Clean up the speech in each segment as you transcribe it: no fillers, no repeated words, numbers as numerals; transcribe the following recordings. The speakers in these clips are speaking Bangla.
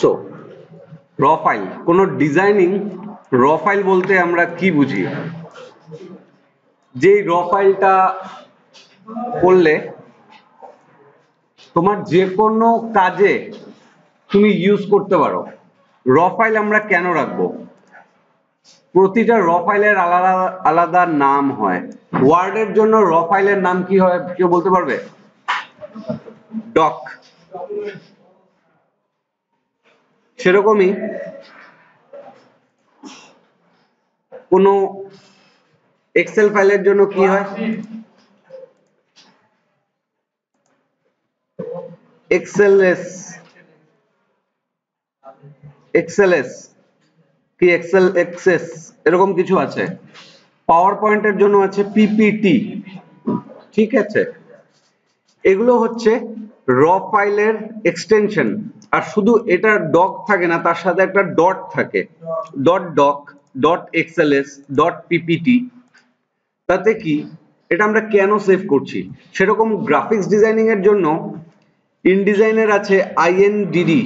সো র ফাইল, কোনো ডিজাইনিং র ফাইল বলতে আমরা কি বুঝি? যে র ফাইলটা করলে তোমার যে কোনো কাজে তুমি ইউজ করতে পারো। র ফাইল আমরা কেন রাখবো? প্রতিটা র ফাইলের আলাদা আলাদা নাম হয়। ওয়ার্ডের জন্য র ফাইলের নাম কি হয় কেউ বলতে পারবে? ডক। সেরকমই কোনো এক্সেল ফাইলের জন্য কি হয়? এক্সএলএস। এক্সএলএস কি এক্সেল এক্সেস এরকম কিছু আছে। পাওয়ার পয়েন্টের জন্য আছে পিপিটি। ঠিক আছে, এগুলো হচ্ছে র ফাইলের এক্সটেনশন। আর শুধু এটা ডক থাকে না, তার সাথে একটা ডট থাকে, dot doc, dot XLS, dot PPT. তাতে কি, এটা আমরা কেন সেভ করছি? সেরকম গ্রাফিক্স ডিজাইনিং এর জন্য ইনডিজাইনের আছে আইএনডিডি,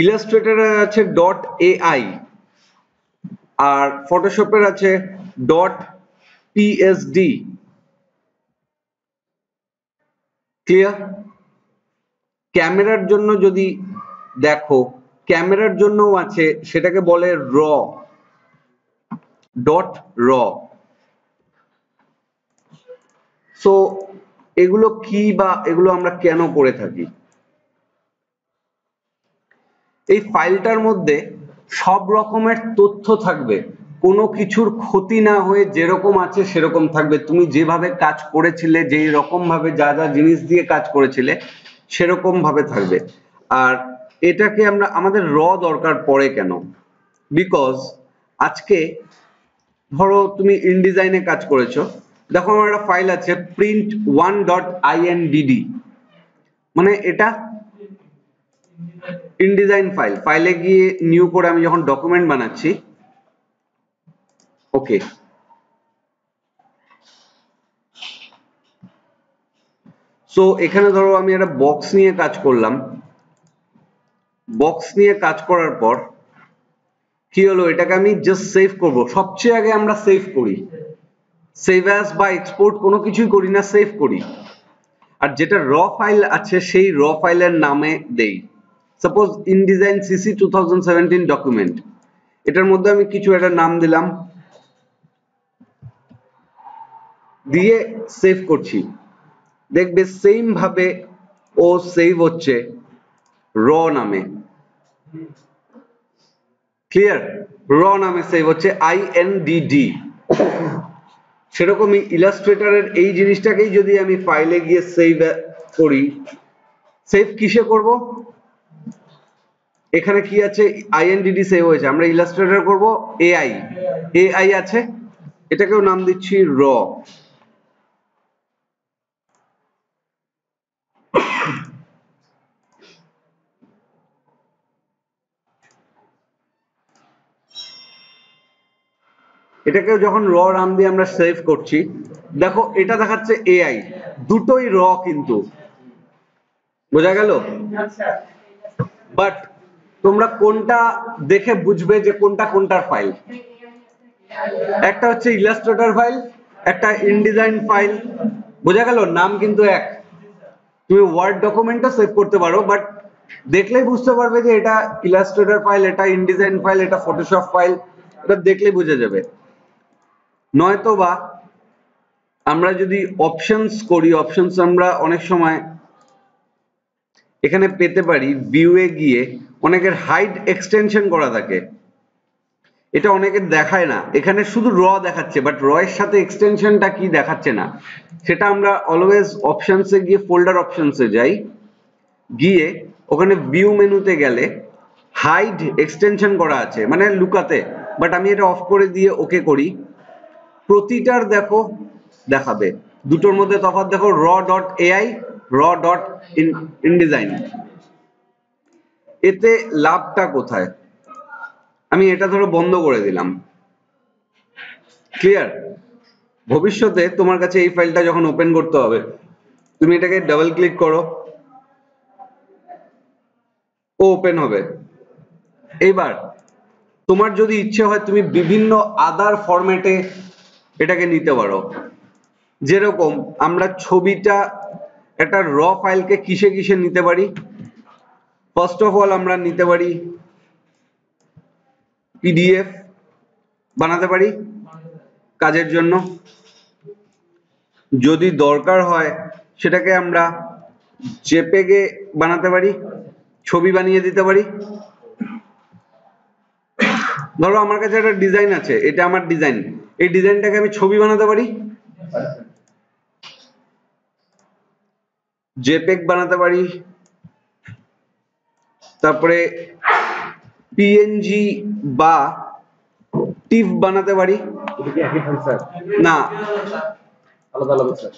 ইলাস্ট্রেটরের আছে ডট এআই, আর ফটোশপের আছে ডট পিএসডি। ক্লিয়ার? ক্যামেরার জন্য যদি দেখো, ক্যামেরার জন্যও আছে, সেটাকে বলে র, ডট র। সো এগুলো কি বা এগুলো আমরা কেন করে থাকি? এই ফাইলটার মধ্যে সব রকমের তথ্য থাকবে, কোনো কিছুর ক্ষতি না হয়ে যেরকম আছে সেরকম থাকবে। তুমি যেভাবে কাজ করেছিলে, যেই রকম ভাবে যা যা জিনিস দিয়ে কাজ করেছিলে সেরকম ভাবে থাকবে। আর এটাকে আমরা, আমাদের র দরকার পড়ে কেন? বিকজ আজকে ধরো তুমি ইনডিজাইনে কাজ করেছো, দেখো আমার একটা ফাইল আছে print1.indd, মানে এটা ইনডিজাইন ফাইল। ফাইলে গিয়ে নিউ করে আমি যখন ডকুমেন্ট বানাচ্ছি, ওকে, সো এখানে ধরো আমি একটা বক্স নিয়ে কাজ করলাম। বক্স নিয়ে কাজ করার পর কি হলো, এটাকে আমি জাস্ট সেভ করব। সবচেয়ে আগে আমরা সেভ করি, সেভ অ্যাজ বা এক্সপোর্ট কোনো কিছুই করি না, সেভ করি। আর যেটা র ফাইল আছে সেই র ফাইলের নামে দেই। সাপোজ ইনডিজাইন সিসি 2017 ডকুমেন্ট, এটার মধ্যে আমি কিছু একটা নাম দিলাম, দিয়ে সেভ করছি। দেখবে সেম ভাবে ও সেভ হচ্ছে র নামে। ক্লিয়ার? র নামে সেভ হচ্ছে আইএনডিডি। সেরকমই ইলাস্ট্রেটরের এই জিনিসটাকেই যদি আমি ফাইলে গিয়ে সেভ করি, সেভ কিসে করব? এখানে কি আছে, আইএনডিডি সেভ হয়েছে, আমরা ইলাস্ট্রেটর করব এআই, এআই আছে, এটাকেও নাম দিচ্ছি র। এটাকেও যখন র নাম দিয়ে আমরা সেভ করছি, দেখো এটা দেখাচ্ছে এআই, দুটোই র কিন্তু, বোঝা গেল? বাট তোমরা কোনটা দেখে বুঝবে যে কোনটা কোনটার ফাইল? একটা হচ্ছে ইলাস্ট্রেটর ফাইল, একটা ইনডিজাইন ফাইল, বোঝা গেল? নাম কিন্তু এক। তুমি ওয়ার্ড ডকুমেন্টও সেভ করতে পারো, বাট দেখলেই বুঝতে পারবে যে এটা ইলাস্ট্রেটর ফাইল, এটা ইনডিজাইন ফাইল, এটা ফটোশপ ফাইল, এটা দেখলেই বুঝে যাবে। নয়তো বা আমরা যদি অপশনস করি, অপশনস আমরা অনেক সময় এখানে পেতে পারি, ভিউয়ে গিয়ে অনেকের হাইড এক্সটেনশন করা থাকে, এটা অনেকের দেখায় না, এখানে শুধু র দেখাচ্ছে, বাট র এর সাথে এক্সটেনশনটা কি দেখাচ্ছে না। সেটা আমরা অলওয়েজ অপশনসে গিয়ে ফোল্ডার অপশনসে যাই, গিয়ে ওখানে ভিউ মেনুতে গেলে হাইড এক্সটেনশন করা আছে, মানে লুকাতে, বাট আমি এটা অফ করে দিয়ে ওকে করি। প্রতিটার দেখো দেখাবে, দুটোর মধ্যে তফাৎ দেখো, র ডট এআই, র ডট ইনডিজাইন। এতে লাভটা কোথায়? আমি এটা ধরো বন্ধ করে দিলাম। ক্লিয়ার? ভবিষ্যতে তোমার কাছে এই ফাইলটা যখন ওপেন করতে হবে, তুমি এটাকে ডাবল ক্লিক করো, ওপেন হবে। এবার তোমার যদি ইচ্ছে হয় তুমি বিভিন্ন আদার ফরম্যাটে এটাকে নিতে পারো। যেরকম আমরা ছবিটা একটা র ফাইলকে কিসে কিসে নিতে পারি, ফার্স্ট অফ অল আমরা নিতে পারি পিডিএফ বানাতে পারি কাজের জন্য। যদি দরকার হয় সেটাকে আমরা জেপেগে বানাতে পারি, ছবি বানিয়ে দিতে পারি। ধরো আমার কাছে একটা ডিজাইন আছে, এটা আমার ডিজাইন, এই ডিজাইনটাকে আমি ছবি বানাতে পারি, জেপেগ বানাতে পারি, তারপরে পিএনজি বা টিফ বানাতে পারি। না, আলাদা আলাদা স্যার।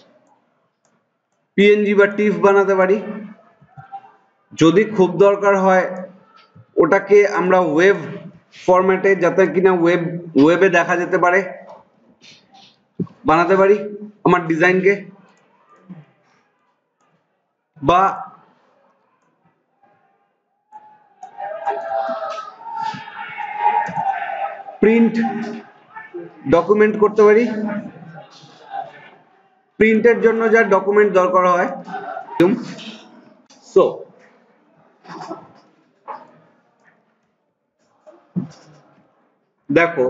পিএনজি বা টিফ বানাতে পারি। যদি খুব দরকার হয় ওটাকে আমরা ওয়েব ফরম্যাটে, যাতে কিনা ওয়েবে দেখা যেতে পারে, বানাতে পারি আমার ডিজাইনকে। বা প্রিন্ট ডকুমেন্ট করতে পারি, প্রিন্টের জন্য যা ডকুমেন্ট দরকার হয়। সো দেখো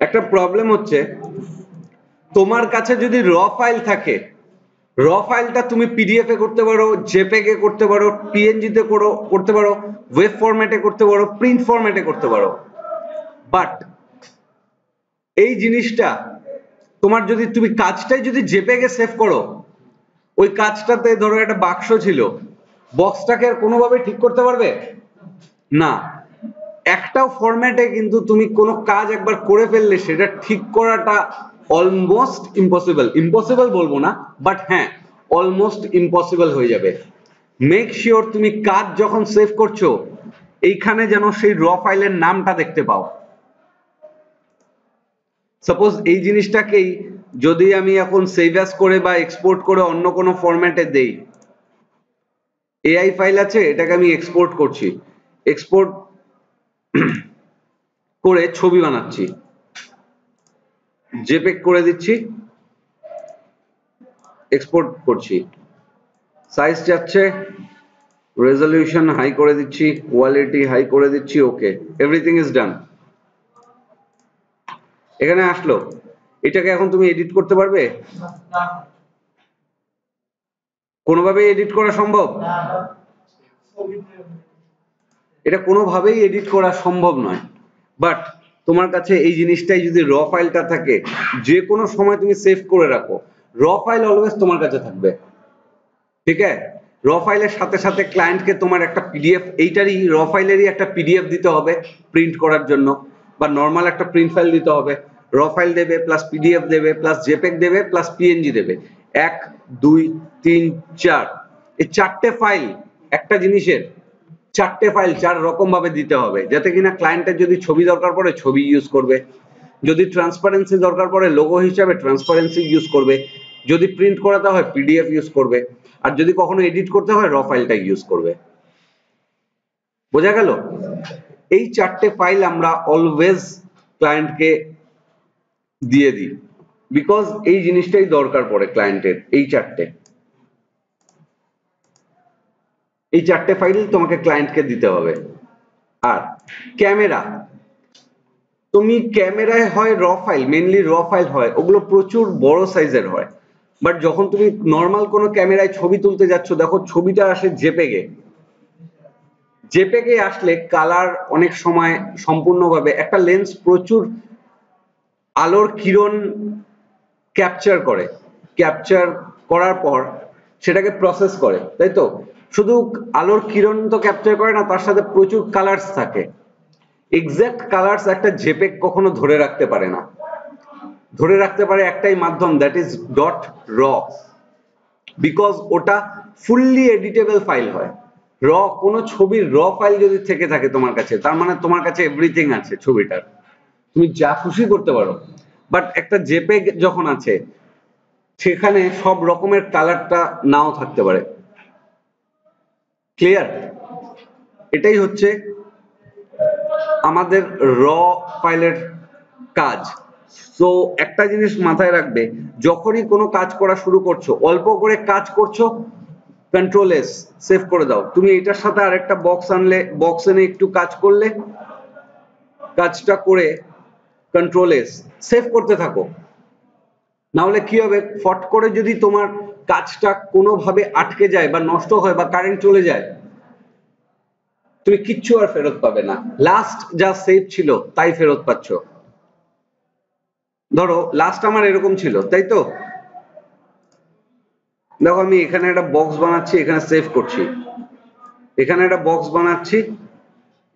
একটা প্রবলেম হচ্ছে, তোমার কাছে যদি র ফাইল থাকে, র ফাইলটা তুমি পিডিএফ এ করতে পারো, জেপেগ এ করতে পারো, পিএনজি তে করতে পারো, ওয়েব ফরম্যাটে করতে পারো, প্রিন্ট ফরম্যাটে করতে পারো। বাট এই জিনিসটা তোমার যদি তুমি কাজটাই যদি জেপেগ এ সেভ করো, ওই কাজটাতে ধরো একটা বাক্স ছিল, বক্সটাকে আর কোনোভাবে ঠিক করতে পারবে না। একটাও ফরম্যাটে কিন্তু তুমি কোনো কাজ একবার করে ফেললে সেটা ঠিক করাটা অলমোস্ট ইম্পসিবল। ইম্পসিবল বলবো না, বাট হ্যাঁ অলমোস্ট ইম্পসিবল হয়ে যাবে। মেক শিওর তুমি কাজ যখন সেভ করছো এইখানে যেন সেই র ফাইলের নামটা দেখতে পাও। সাপোজ এই জিনিসটাকেই যদি আমি এখন সেভ অ্যাজ করে বা এক্সপোর্ট করে অন্য কোনো ফরম্যাটে দেই, এআই ফাইল আছে, এটাকে আমি এক্সপোর্ট করছি, এক্সপোর্ট করে ছবি বানাচ্ছি, জেপেগ করে দিচ্ছি, এক্সপোর্ট করছি, সাইজ যাচ্ছে, রেজলিউশন হাই করে দিচ্ছি, কোয়ালিটি হাই করে দিচ্ছি, ওকে, এভরিথিং ইজ ডান। এখানে আসলো, এটাকে এখন তুমি এডিট করতে পারবে? কোনোভাবে এডিট করা সম্ভব? এটা কোনোভাবেই এডিট করা সম্ভব নয়। বাট তোমার কাছে এই জিনিসটাই যদি র ফাইলটা থাকে, যে কোনো সময় তুমি সেভ করে রাখো, র ফাইল অলওয়েজ তোমার কাছে থাকবে। ঠিক আছে? র ফাইলের সাথে সাথে ক্লায়েন্টকে তোমার একটা পিডিএফ, এইটারই র ফাইলেরই একটা পিডিএফ দিতে হবে প্রিন্ট করার জন্য, বা নর্মাল একটা প্রিন্ট ফাইল দিতে হবে। র ফাইল দেবে, প্লাস পিডিএফ দেবে, প্লাস জেপেগ দেবে, প্লাস পিএনজি দেবে। 1 2 3 4, এই চারটে ফাইল একটা জিনিসের, চারটে ফাইল চার রকম ভাবে দিতে হবে, যাতে কিনা ক্লায়েন্টের যদি ছবি দরকার পড়ে ছবি ইউজ করবে, যদি ট্রান্সপারেন্সি দরকার পড়ে লোগো হিসাবে ট্রান্সপারেন্সি ইউজ করবে, যদি প্রিন্ট করাতে হয় পিডিএফ ইউজ করবে, আর যদি কখনো এডিট করতে হয় র ফাইলটা ইউজ করবে। বোঝা গেল? এই চারটে ফাইল আমরা অলওয়েজ ক্লায়েন্টকে দিয়ে দিই, বিকজ এই জিনিসটাই দরকার পড়ে ক্লায়েন্টের, এই চারটে ফাইল তোমাকে ক্লায়েন্টকে দিতে হবে। আর ক্যামেরা, তুমি ক্যামেরায় হয় র ফাইল, মেইনলি র ফাইল হয়, ওগুলো প্রচুর বড় সাইজের হয়। বাট যখন তুমি নর্মাল কোনো ক্যামেরায় ছবি তুলতে যাচ্ছ, দেখো ছবিটা আসে জেপেগে, জেপেগে আসলে কালার অনেক সময় সম্পূর্ণভাবে, একটা লেন্স প্রচুর আলোর কিরণ ক্যাপচার করে, ক্যাপচার করার পর সেটাকে প্রসেস করে, তাই তো? শুধু আলোর কিরণ তো ক্যাপচার করে না, তার সাথে প্রচুর কালারস থাকে। এক্সাক্ট কালারস একটা জেপেগ কখনো ধরে রাখতে পারে না। ধরে রাখতে পারে একটাই মাধ্যম, দ্যাট ইজ ডট র, বিকজ ওটা ফুললি এডিটেবল ফাইল হয়। র কোনো ছবির র ফাইল যদি থেকে থাকে তোমার কাছে, তার মানে তোমার কাছে এভরিথিং আছে ছবিটার, তুমি যা খুশি করতে পারো। বাট একটা জেপেগ যখন আছে সেখানে সব রকমের কালারটা নাও থাকতে পারে। ক্লিয়ার? এটাই হচ্ছে আমাদের র ফাইলের কাজ। সো একটা জিনিস মাথায় রাখবে, যখনই কোনো কাজ করা শুরু করছো, অল্প করে কাজ করছো, কন্ট্রোল এস, সেভ করে দাও। তুমি এটার সাথে আরেকটা বক্স আনলে, বক্স এনে একটু কাজ করলে, কাজটা করে কন্ট্রোল এস, সেভ করতে থাকো। না হলে কি হবে, ফট করে যদি তোমার কাজটা কোনোভাবে আটকে যায় বা নষ্ট হয় বা কারেন্ট চলে যায়, তুমি কিচ্ছু আর ফেরত পাবে না, লাস্ট যা সেভ ছিল তাই ফেরত পাচ্ছ। ধরো লাস্ট আমার এরকম ছিল, তাই তো? দেখো আমি এখানে একটা বক্স বানাচ্ছি, এখানে সেভ করছি, এখানে একটা বক্স বানাচ্ছি,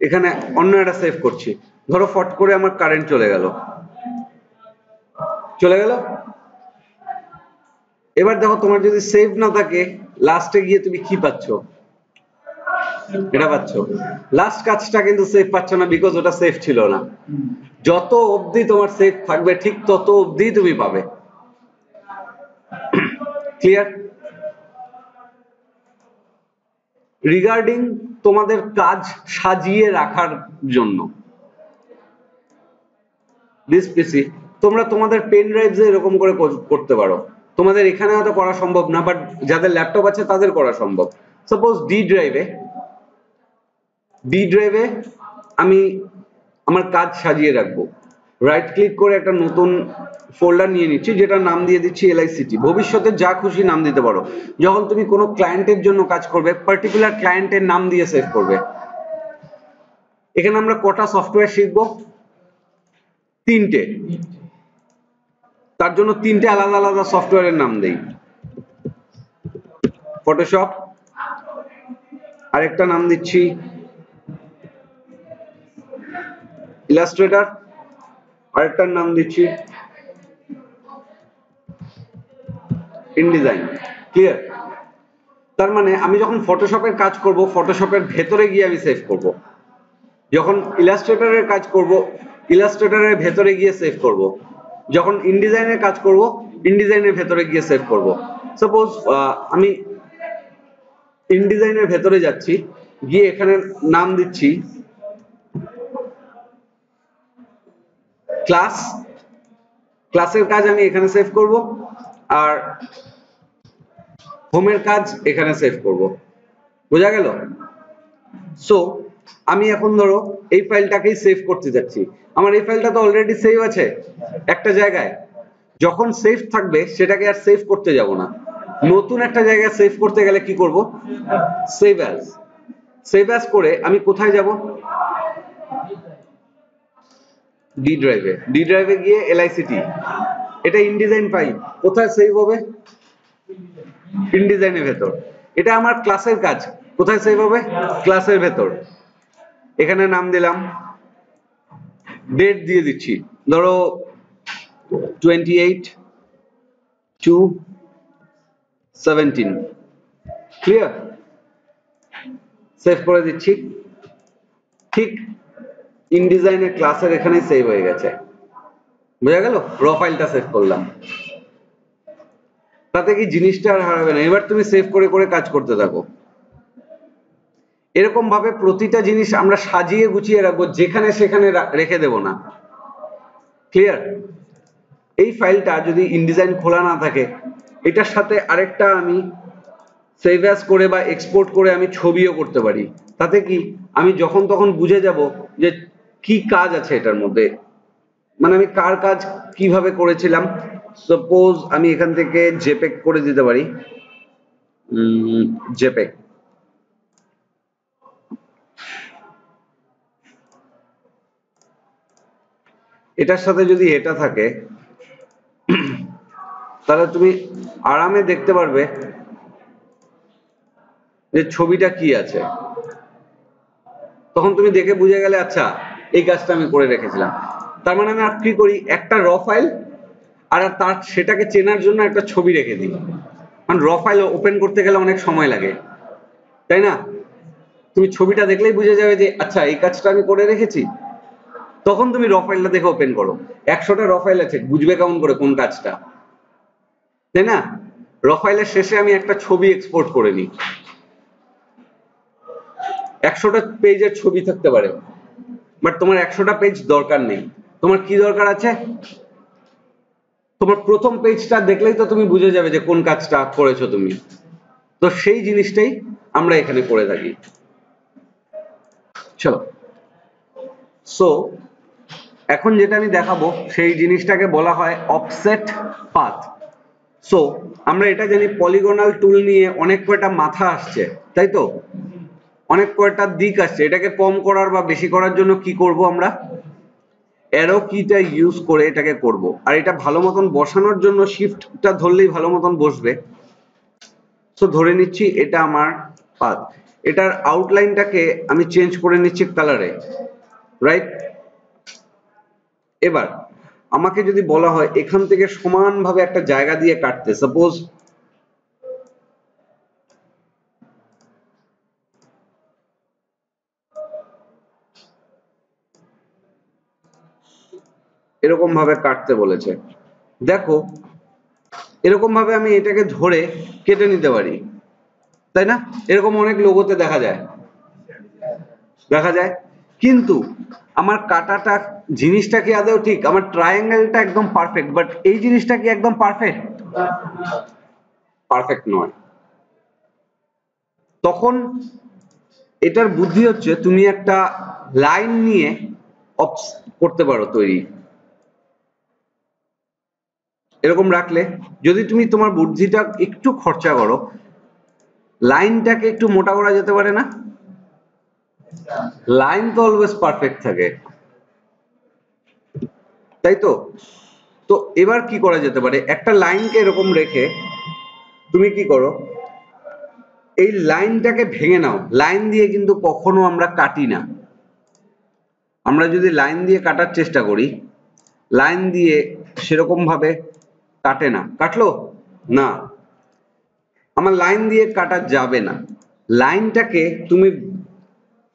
এখানে অন্য একটা সেভ করছি। ধরো ফট করে আমার কারেন্ট চলে গেল, চলে গেল। এবার দেখো তোমার যদি সেভ না থাকে, লাস্টে গিয়ে তুমি কি পাচ্ছ? এটা পাচ্ছ। লাস্ট কাজটা কিন্তু সেভ পাচ্ছ না, বিকজ ওটা সেভ ছিল না। যত অবধি তোমার সেভ থাকবে ঠিক তত অবধি তুমি পাবে। ক্লিয়ার? রিগার্ডিং তোমাদের কাজ সাজিয়ে রাখার জন্য দিস পিসি, তোমরা তোমাদের পেন ড্রাইভে এরকম করে করতে পারো। তোমাদের এখানে হয়তো করা সম্ভব না, বাট যাদের ল্যাপটপ আছে তাদের করা সম্ভব। সাপোজ ডি ড্রাইভে আমি আমার কাজ সাজিয়ে রাখবো। রাইট ক্লিক করে একটা নতুন ফোল্ডার নিয়ে নিচ্ছি, যেটা নাম দিয়ে দিচ্ছি LICT। ভবিষ্যতে যা খুশি নাম দিতে পারো। যখন তুমি কোনো ক্লায়েন্টের জন্য কাজ করবে, পার্টিকুলার ক্লায়েন্টের নাম দিয়ে সেভ করবে। এখানে আমরা কটা সফটওয়্যার শিখবো? 3টে। তার জন্য 3টে আলাদা আলাদা সফটওয়্যারের নাম দেই। ফটোশপ, আরেকটা নাম দিচ্ছি ইলাস্ট্রেটর, আরেকটার নাম দিচ্ছি ইনডিজাইন। ক্লিয়ার? তার মানে আমি যখন ফটোশপের কাজ করব, ফটোশপের ভেতরে গিয়ে আমি সেভ করব। যখন ইলাস্ট্রেটরের কাজ করব, ইলাস্ট্রেটরের ভেতরে গিয়ে সেভ করব। যখন ইনডিজাইনের কাজ করব, ইনডিজাইনের ভেতরে গিয়ে সেভ করব। সাপোজ আমি ইনডিজাইনের ভেতরে যাচ্ছি, গিয়ে এখানে নাম দিচ্ছি ক্লাস, ক্লাসের কাজ আমি এখানে সেভ করব, আর হোমের কাজ এখানে সেভ করব। বোঝা গেল? সো আমি এখন ধরো এই ফাইলটাকেই সেভ করতে যাচ্ছি। আমার এই ফাইলটা তো অলরেডি সেভ আছে একটা জায়গায়। যখন সেভ থাকবে সেটাকে আর সেভ করতে যাব না। নতুন একটা জায়গায় সেভ করতে গেলে কি করব? Save as. সেভ অ্যাজ করে আমি কোথায় যাব? ডি ড্রাইভে গিয়ে LICT, এটা ইনডিজাইন ফাইল, কোথায় সেভ হবে? ইনডিজাইনের ভেতর। এটা আমার ক্লাসের কাজ, কোথায় সেভ হবে? ক্লাসের ভেতর। এখানে নাম দিলাম, ডেট দিয়ে দিচ্ছি, ধরো 28/2/17। ক্লিয়ার? সেভ করে দিচ্ছি। ঠিক ইনডিজাইনের ক্লাসের এখানে সেভ হয়ে গেছে। বোঝা গেল? র ফাইলটা সেভ করলাম, তাতে কি জিনিসটা আর হারাবে না। এবার তুমি সেভ করে করে কাজ করতে থাকো। এরকম ভাবে প্রতিটা জিনিস আমরা সাজিয়ে গুছিয়ে রাখবো, যেখানে সেখানে রেখে দেব না। ক্লিয়ার? এই ফাইলটা যদি ইনডিজাইন খোলা না থাকে, এটার সাথে আরেকটা আমি সেভ অ্যাজ করে বা এক্সপোর্ট করে আমি ছবিও করতে পারি। তাতে কি আমি যখন তখন বুঝে যাব যে কি কাজ আছে এটার মধ্যে, মানে আমি কার কাজ কিভাবে করেছিলাম। সাপোজ আমি এখান থেকে জেপেগ করে দিতে পারি, জেপেগ। এটার সাথে যদি এটা থাকে, তাহলে তুমি আরামে দেখতে পারবে যে ছবিটা কি আছে। তখন তুমি দেখে বুঝে গেলে আচ্ছা এই কাজটা আমি করে রেখেছিলাম। তার মানে আমি আর কি করি, একটা র ফাইল আর তার সেটাকে চেনার জন্য একটা ছবি রেখে দিই। কারণ র ফাইল ওপেন করতে গেলে অনেক সময় লাগে, তাই না? তুমি ছবিটা দেখলেই বুঝে যাবে যে আচ্ছা এই কাজটা আমি করে রেখেছি। তখন তুমি র ফাইলটা দেখে ওপেন করো। 100টা র ফাইল আছে, বুঝবে কেমন করে কোন কাজটা, তাই না? র ফাইলের শেষে আমি একটা ছবি এক্সপোর্ট করে নিই। 100টা পেজের ছবি থাকতে পারে, বাট তোমার 100টা পেজ দরকার নেই। তোমার কি দরকার আছে? তোমার প্রথম পেজটা দেখলেই তো তুমি বুঝে যাবে যে কোন কাজটা করেছো তুমি। তো সেই জিনিসটাই আমরা এখানে করে থাকি। চলো, সো এখন যেটা আমি দেখাবো সেই জিনিসটাকে বলা হয় অফসেট পাথ। সো আমরা এটা জানি পলিগনাল টুল নিয়ে অনেক কয়টা মাথা আসছে, তাই তো? অনেক কয়টা দিক আসছে। এটাকে কম করার বা বেশি করার জন্য কি করব আমরা? অ্যারো কিটা ইউজ করে এটাকে করব। আর এটা ভালো মতন বসানোর জন্য শিফটটা ধরলেই ভালো মতন বসবে। সো ধরে নিচ্ছি এটা আমার পাথ। এটার আউটলাইনটাকে আমি চেঞ্জ করে নিচ্ছি কালারে, রাইট? এবার আমাকে যদি বলা হয় এখান থেকে সমানভাবে একটা জায়গা দিয়ে কাটতে, সাপোজ এরকম ভাবে কাটতে বলেছে, দেখো এরকম ভাবে আমি এটাকে ধরে কেটে নিতে পারি, তাই না? এরকম অনেক লোগোতে দেখা যায়, দেখা যায়। কিন্তু আমার কাটাটা জিনিসটা কি আদৌ ঠিক? আমার ট্রায়াঙ্গেলটা একদম পারফেক্ট, বাট এই জিনিসটা কি একদম পারফেক্ট? পারফেক্ট নয়। তখন এটার বুদ্ধি হচ্ছে তুমি একটা লাইন নিয়ে করতে পারো তৈরি। এরকম রাখলে যদি তুমি তোমার বুদ্ধিটা একটু খরচা করো, লাইনটাকে একটু মোটা করা যেতে পারে না? লাইন তো অলওয়েজ পারফেক্ট থাকে, তাই তো? তো এবার কি করা যেতে পারে? একটা লাইনকে এরকম রেখে তুমি কি করো, এই লাইনটাকে ভেঙে নাও। লাইন দিয়ে কিন্তু কখনো আমরা কাটি না। আমরা যদি লাইন দিয়ে কাটার চেষ্টা করি, লাইন দিয়ে সেরকম ভাবে কাটে না। কাটলো না, আমার লাইন দিয়ে কাটা যাবে না। লাইনটাকে তুমি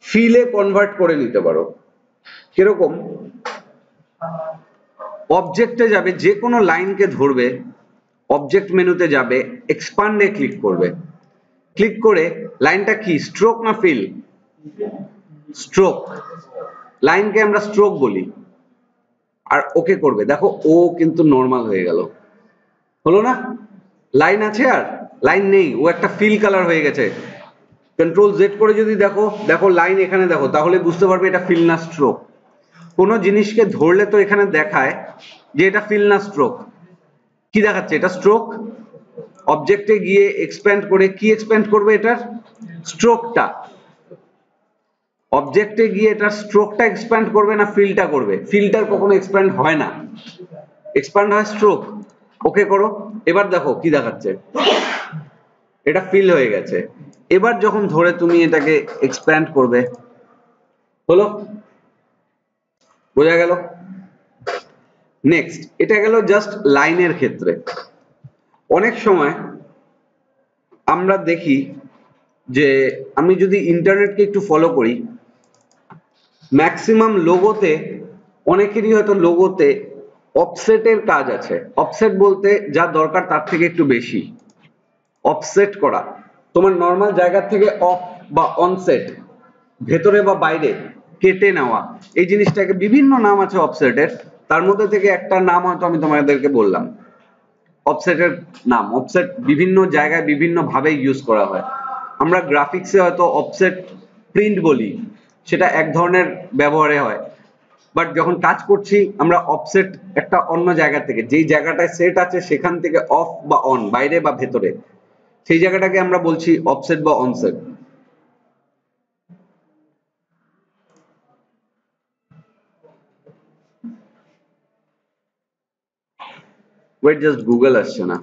ফিলে কনভার্ট করে নিতে পারো। কিরকম? অবজেক্টে যাবে, যে কোনো লাইনকে ধরবে, অবজেক্ট মেনুতে যাবে, এক্সপান্ডে ক্লিক করবে। ক্লিক করে লাইনটা কি স্ট্রোক না ফিল? স্ট্রোক। লাইনকে আমরা স্ট্রোক বলি। আর ওকে করবে, দেখো ও কিন্তু নর্মাল হয়ে গেল, হলো না? লাইন আছে আর লাইন নেই, ও একটা ফিল কালার হয়ে গেছে। কন্ট্রোল জেড করে যদি দেখো, দেখো লাইন এখানে দেখো, তাহলে বুঝতে পারবে এটা ফিল না স্ট্রোক। কোনো জিনিসকে ধরলে তো এখানে দেখায় যে এটা ফিল না স্ট্রোক। কি দেখাচ্ছে? এটা স্ট্রোক। অবজেক্টে গিয়ে এক্সপ্যান্ড করে কি এক্সপ্যান্ড করবে? এটার স্ট্রোকটা। অবজেক্টে গিয়ে এটার স্ট্রোকটা এক্সপ্যান্ড করবে না ফিলটা করবে? ফিলটার কখনো এক্সপ্যান্ড হয় না, এক্সপ্যান্ড হয় স্ট্রোক। ওকে করো, এবার দেখো কি দেখাচ্ছে, এটা ফিল হয়ে গেছে। এবার যখন ধরে তুমি এটাকে এক্সপ্যান্ড করবে, হলো? বোঝা গেল? নেক্সট, এটা গেল জাস্ট লাইনের ক্ষেত্রে। অনেক সময় আমরা দেখি যে আমি যদি ইন্টারনেটকে একটু ফলো করি, ম্যাক্সিমাম লোগোতে, অনেকেরই হয়তো লোগোতে অফসেটের কাজ আছে। অফসেট বলতে যা দরকার তার থেকে একটু বেশি অফসেট করা। তোমার নর্মাল জায়গা থেকে অফ বা অনসেট, ভেতরে বা বাইরে কেটে নেওয়া, এই জিনিসটাকে বিভিন্ন নাম আছে অফসেটের। তার মধ্যে থেকে একটা নাম হয়তো আমি তোমাদেরকে বললাম, অফসেটের নাম। অফসেট বিভিন্ন জায়গায় বিভিন্ন ভাবে ইউজ করা হয়। আমরা গ্রাফিক্সে হয়তো অফসেট প্রিন্ট বলি, সেটা এক ধরনের ব্যবহারে হয়। বাট যখন কাজ করছি আমরা অফসেট একটা অন্য জায়গা থেকে, যেই জায়গাটায় সেট আছে সেখান থেকে অফ বা অন, বাইরে বা ভেতরে, সেই জায়গাটাকে আমরা বলছি অফসেট বা অনসেট। ওয়েট, জাস্ট গুগল আসছে না।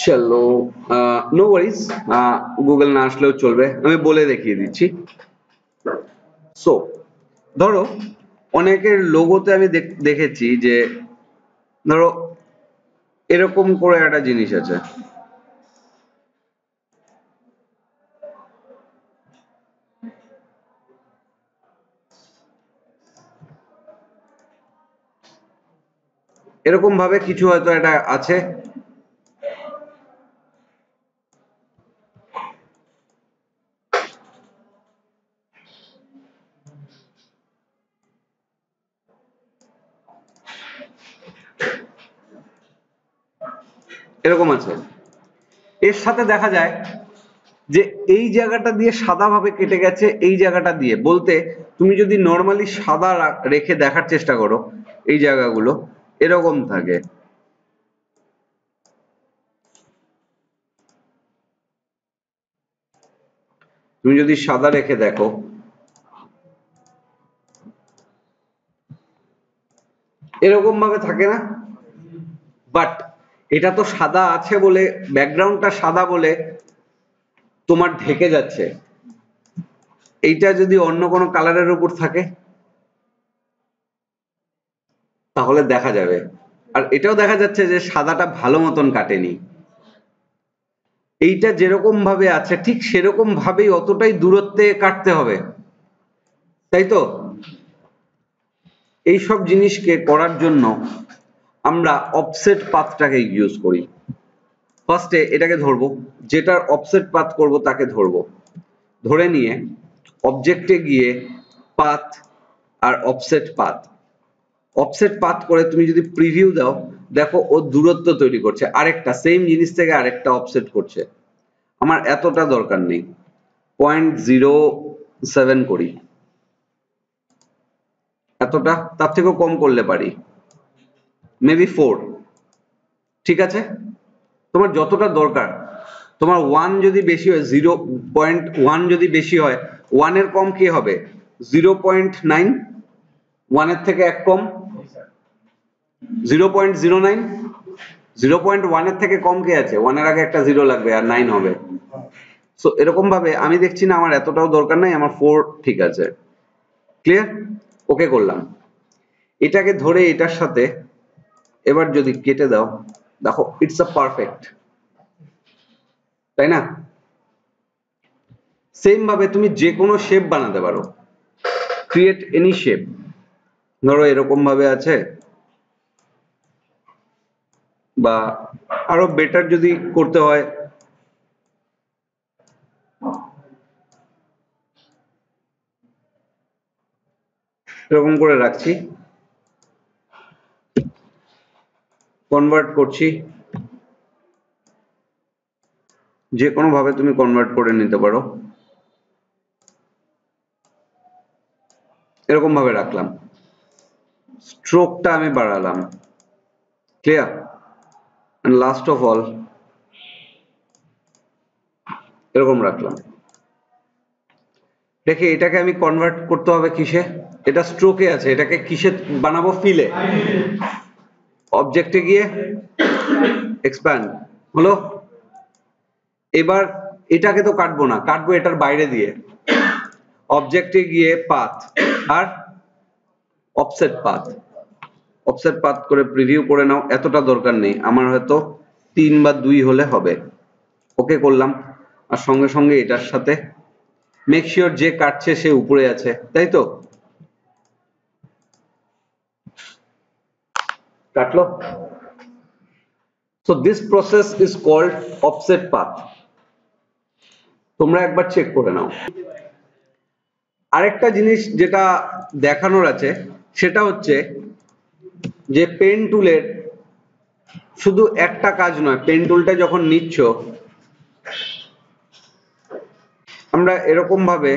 চলো, নো ওয়ারিজ, গুগল না আসলেও চলবে, আমি বলে দেখিয়ে দিচ্ছি। সো ধরো অনেকের লোগোতে আমি দেখেছি যে ধরো এরকম করে একটা জিনিস আছে, এরকম ভাবে কিছু হয়তো এটা আছে। এরকম আছে। এর সাথে দেখা যায় যে এই জায়গাটা দিয়ে সাদা ভাবে কেটে গেছে, এই জায়গাটা দিয়ে, বলতে তুমি যদি নর্মালি সাদা রেখে দেখার চেষ্টা করো, এই জায়গাগুলো এরকম থাকে। তুমি যদি সাদা রেখে দেখো, এরকম ভাবে থাকে না? বাট এটা তো সাদা আছে বলে, ব্যাকগ্রাউন্ডটা সাদা বলে তোমার ঢেকে যাচ্ছে। এইটা যদি অন্য কোনো কালারের উপর থাকে তাহলে দেখা যাবে। আর এটাও দেখা যাচ্ছে যে সাদাটা ভালো মতন কাটেনি। এইটা যেরকম ভাবে আছে ঠিক সেরকম ভাবেই অতটাই দূরত্বে কাটতে হবে, তাই তো? এইসব জিনিসকে করার জন্য আমরা অফসেট পাথটাকে ইউজ করি। ফার্স্টে এটাকে ধরবো, যেটার অফসেট পাথ করব তাকে ধরবো, ধরে নিয়ে অবজেক্টে গিয়ে পাথ আর অফসেট পাথ, অফসেট পাথ করে তুমি যদি প্রিভিউ দাও, দেখো ও দূরত্ব তৈরি করছে, আরেকটা সেম জিনিস থেকে আরেকটা অফসেট করছে। আমার এতটা দরকার নেই, 0.07 করি, এতটা, তার থেকেও কম করলে পারি, মেবি 4। ঠিক আছে, তোমার যতটা দরকার। তোমার 1 যদি বেশি হয়, 0.1 যদি বেশি হয়, 1 এর কম কি হবে? 0.9, 1 এর থেকে এক কম 0.09, 0.1 এর থেকে কম কে আছে? 1 এর আগে একটা 0 লাগবে আর 9 হবে। সো এরকম ভাবে আমি দেখছি না আমার এতটাও দরকার নাই, আমার 4 ঠিক আছে। ক্লিয়ার? ওকে করলাম। এটাকে ধরে এটার সাথে এবার যদি কেটে দাও, দেখো ইটস আ পারফেক্ট, তাই না? সেম ভাবে তুমি যে কোনো শেপ বানাতে পারো, ক্রিয়েট এনি শেপ। ধরো এরকম ভাবে আছে, বা আরো বেটার যদি করতে হয়, এরকম করে রাখছি, কনভার্ট করছি, যে কোনো ভাবে তুমি কনভার্ট করে নিতে পারো। এরকম ভাবে রাখলাম, স্ট্রোকটা আমি বাড়ালাম, clear? And last of all এরকম রাখলাম। দেখে এটাকে আমি কনভার্ট করতে হবে কিসে? এটা স্ট্রোকে আছে, এটাকে কিসে বানাবো? ফিলে। অবজেক্টে গিয়ে এক্সপ্যান্ড হলো। এবার এটাকে তো কাটবো না, কাটবো এটার বাইরে দিয়ে, অবজেক্টে গিয়ে পাথ আর অফসেট পাথ, অফসেট পাথ করে প্রিভিউ করে নাও, এতটা দরকার নেই আমার, হয়তো 3 বা 2 হলে হবে। ওকে করলাম। আর সঙ্গে সঙ্গে এটার সাথে মেক শিওর যে কাটছে সে উপরে আছে, তাই তো? কাটলো। So this process is called offset path. তোমরা একবার চেক করে নাও। আরেকটা জিনিস যেটা দেখানোর আছে সেটা হচ্ছে যে পেন টুলের শুধু একটা কাজ নয়, পেন টুলটা যখন নিচ্ছ আমরা এরকম ভাবে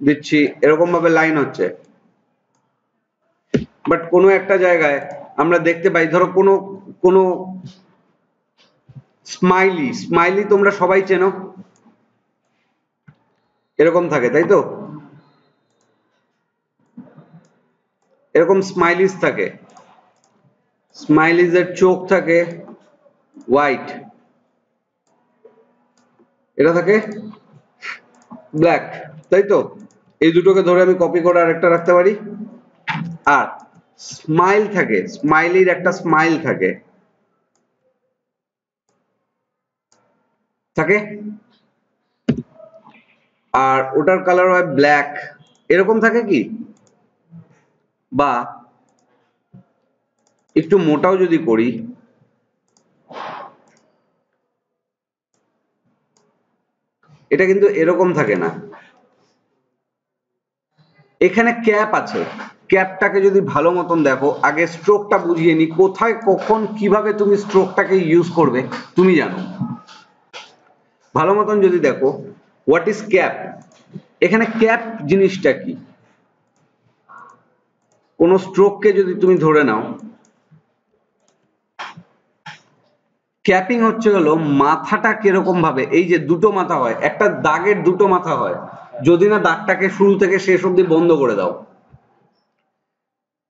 দিচ্ছি, এরকম ভাবে লাইন হচ্ছে, বাট কোনো একটা জায়গায় আমরা দেখতে পাই, ধরো কোনো কোনো স্মাইলি, স্মাইলি তোমরা সবাই চেনো, এরকম থাকে, তাই তো? এরকম স্মাইলিস থাকে, স্মাইলিজের চোখ থাকে হোয়াইট, এটা থাকে ব্ল্যাক, তাই তো? এই দুটোকে ধরে আমি কপি করে আরেকটা রাখতে পারি। আর স্মাইল থাকে, স্মাইলির একটা স্মাইল থাকে, থাকে, আর ওটার কালার হয় ব্ল্যাক, এরকম থাকে কি? বা একটু মোটাও যদি করি, এটা কিন্তু এরকম থাকে না, এখানে ক্যাপ আছে। ক্যাপটাকে যদি ভালো মতন দেখো, আগে স্ট্রোকটা বুঝিয়ে নি, কোথায় কখন কিভাবে তুমি স্ট্রোকটাকে ইউজ করবে তুমি জানো। ভালো মতন যদি দেখো, হোয়াট ইজ ক্যাপ, এখানে ক্যাপ জিনিসটা কি, কোন স্ট্রোককে যদি তুমি ধরে নাও, ক্যাপিং হচ্ছে হলো মাথাটা কিরকম ভাবে, এই যে দুটো মাথা হয়, একটা দাগের দুটো মাথা হয়, যদি না দাগটাকে শুরু থেকে শেষ অবধি বন্ধ করে দাও।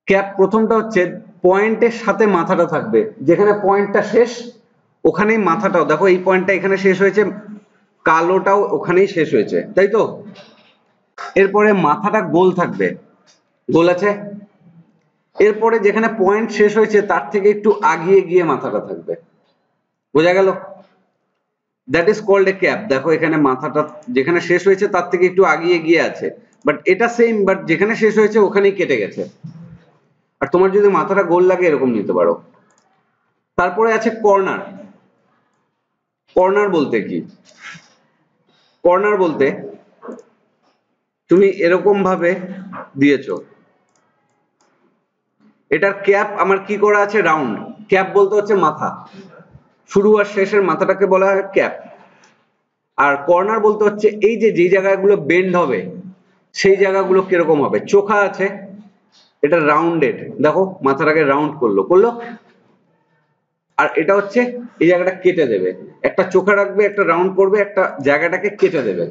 ক্যাপ প্রথমটা হচ্ছে পয়েন্টের সাথে মাথাটা থাকবে, যেখানে পয়েন্টটা শেষ ওখানেই মাথাটাও, দেখো এই পয়েন্টটা এখানে শেষ হয়েছে, কালোটাও ওখানেই শেষ হয়েছে, তাই তো? এরপরে মাথাটা গোল থাকবে, গোল আছে। এরপরে যেখানে পয়েন্ট শেষ হয়েছে তার থেকে একটু আগিয়ে গিয়ে মাথাটা থাকবে, বোঝা গেল? That is called a cap. দেখো এখানে মাথাটা যেখানে শেষ হয়েছে তার থেকে একটু আগিয়ে গিয়ে আছে, বাট এটা সেম, বাট যেখানে শেষ হয়েছে ওখানেই কেটে গেছে। আর তোমার যদি মাথাটা গোল লাগে এরকম নিতে পারো। তারপরে আছে কর্নার। কর্নার বলতে কি, কর্নার বলতে তুমি এরকম ভাবে দিয়েছো, এটার ক্যাপ আমার কি করা আছে, রাউন্ড। ক্যাপ বলতে হচ্ছে মাথা, শুরু আর শেষের মাথাটাকে বলা হয় ক্যাপ। আর কর্নার বলতে হচ্ছে এই যে যে জায়গাগুলো বেন্ড হবে সেই জায়গাগুলো কিরকম হবে, চোখা আছে, এটা রাউন্ডেড, দেখো মাথাটাকে রাউন্ড করলো করলো, আর এটা হচ্ছে এই জায়গাটা কেটে দেবে, একটা চোখা রাখবে, একটা রাউন্ড করবে, একটা জায়গাটাকে কেটে দেবে,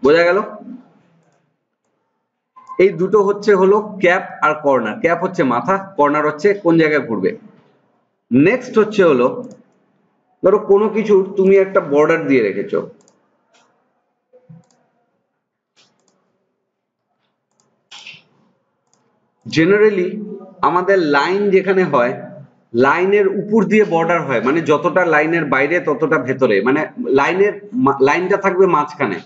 বোঝা গেল? এই দুটো হচ্ছে হলো ক্যাপ আর কর্নার। ক্যাপ হচ্ছে মাথা, কর্নার হচ্ছে কোন জায়গায় ঘুরবে। নেক্সট হচ্ছে হলো, ধরো কোনো কিছু তুমি একটা বর্ডার দিয়ে রেখেছো, জেনারেলি আমাদের লাইন যেখানে হয়, লাইনের উপর দিয়ে বর্ডার হয়, মানে যতটা লাইনের বাইরে ততটা ভেতরে, মানে লাইনটা থাকবে মাঝখানে।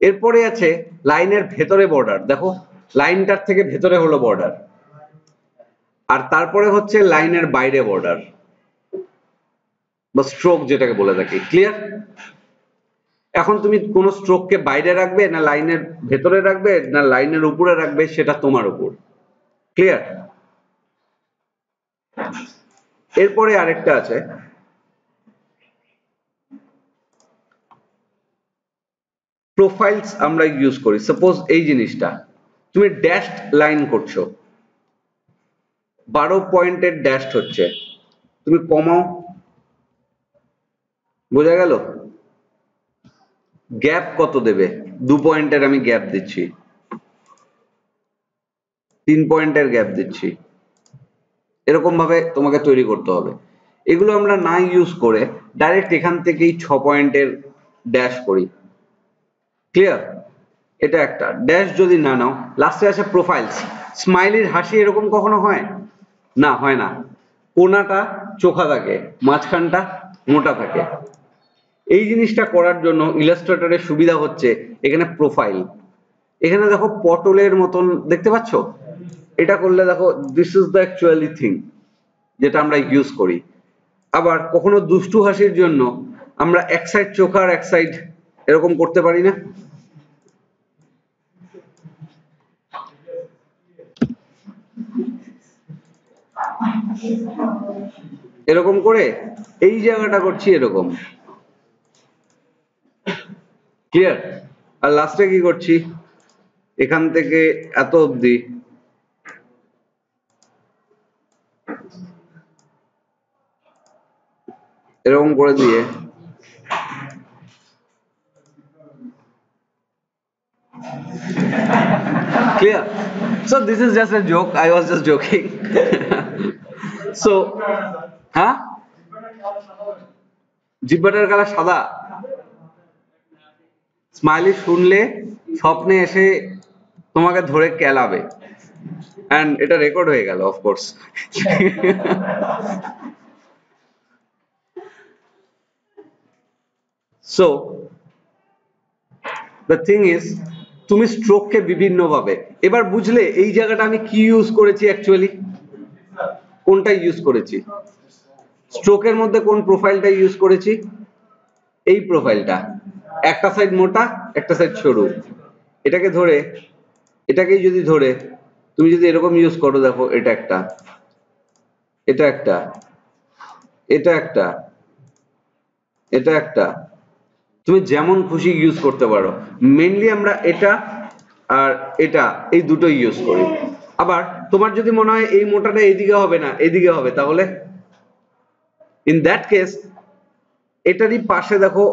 এরপরে আছে লাইনের ভেতরে বর্ডার, দেখো লাইনটার থেকে ভেতরে হলো বর্ডার, আর তারপরে হচ্ছে লাইনের বাইরে বর্ডার বা স্ট্রোক যেটাকে বলে থাকি। ক্লিয়ার? এখন তুমি কোন স্ট্রোককে বাইরে রাখবে না লাইনের ভেতরে রাখবে না লাইনের উপরে রাখবে সেটা তোমার উপর। ক্লিয়ার? এরপরে আরেকটা আছে, প্রোফাইলস আমরা ইউজ করি। সাপোজ এই জিনিসটা তুমি ড্যাশড লাইন করছো, 12 পয়েন্টের ড্যাশড হচ্ছে, তুমি কমাও, বোঝা গেল? গ্যাপ কত দেবে, 2 পয়েন্টের আমি গ্যাপ দিচ্ছি, 3 পয়েন্টের গ্যাপ দিচ্ছি, এরকম ভাবে তোমাকে তৈরি করতে হবে। এগুলো আমরা না ইউজ করে ডাইরেক্ট এখান থেকেই 6 পয়েন্টের ড্যাশ করি। ক্লিয়ার? এটা একটা ড্যাশ যদি না নাও, লাস্টে আসে প্রোফাইলস। স্মাইলির হাসি এরকম কখনো হয় না, হয় না, কোনাটা চোখা থাকে, মাঝখানটা মোটা থাকে। এই জিনিসটা করার জন্য ইলাস্ট্রেটরের সুবিধা হচ্ছে এখানে প্রোফাইল। এখানে দেখো পটলের মতন দেখতে পাচ্ছ, এটা করলে দেখো this is the actually thing যেটা আমরা ইউজ করি। আবার কখনো দুষ্টু হাসির জন্য আমরা এক সাইড চোখা আর এক সাইড এরকম করতে পারি না, এরকম করে এই জায়গাটা করছি এরকম। ক্লিয়ার? আর লাস্টে কি করছি, এখান থেকে এত অবধি এরকম করে দিয়ে clear? So this is just a joke, I was just joking. So হ্যাঁ, জিব্বাটার কালার সাদা, স্মাইলি শুনলে স্বপ্নে এসে তোমাকে ধরে কেলাবে, and এটা রেকর্ড হয়ে গেল of course. So the thing is, তুমি স্ট্রোককে বিভিন্ন ভাবে, এবার বুঝলে এই জায়গাটা আমি কি ইউজ করেছি অ্যাকচুয়ালি? কোনটা ইউজ করেছি? স্ট্রোকের মধ্যে কোন প্রোফাইলটা ইউজ করেছি? এই প্রোফাইলটা, একটা সাইড মোটা একটা সাইড সরু। এটাকে ধরে, এটাকেই যদি ধরে তুমি যদি এরকম ইউজ করো, দেখো এটা একটা, এটা একটা, এটা একটা, এটা একটা, তুমি যেমন খুশি ইউজ করতে পারো। মেইনলি আমরা এটা আর এটা এই দুটো ইউজ করি। আবার তোমার যদি মনে হয় এই মোটাটা এইদিকে হবে না এইদিকে হবে, তাহলে ইন দ্যাট কেস এটারই পাশে দেখো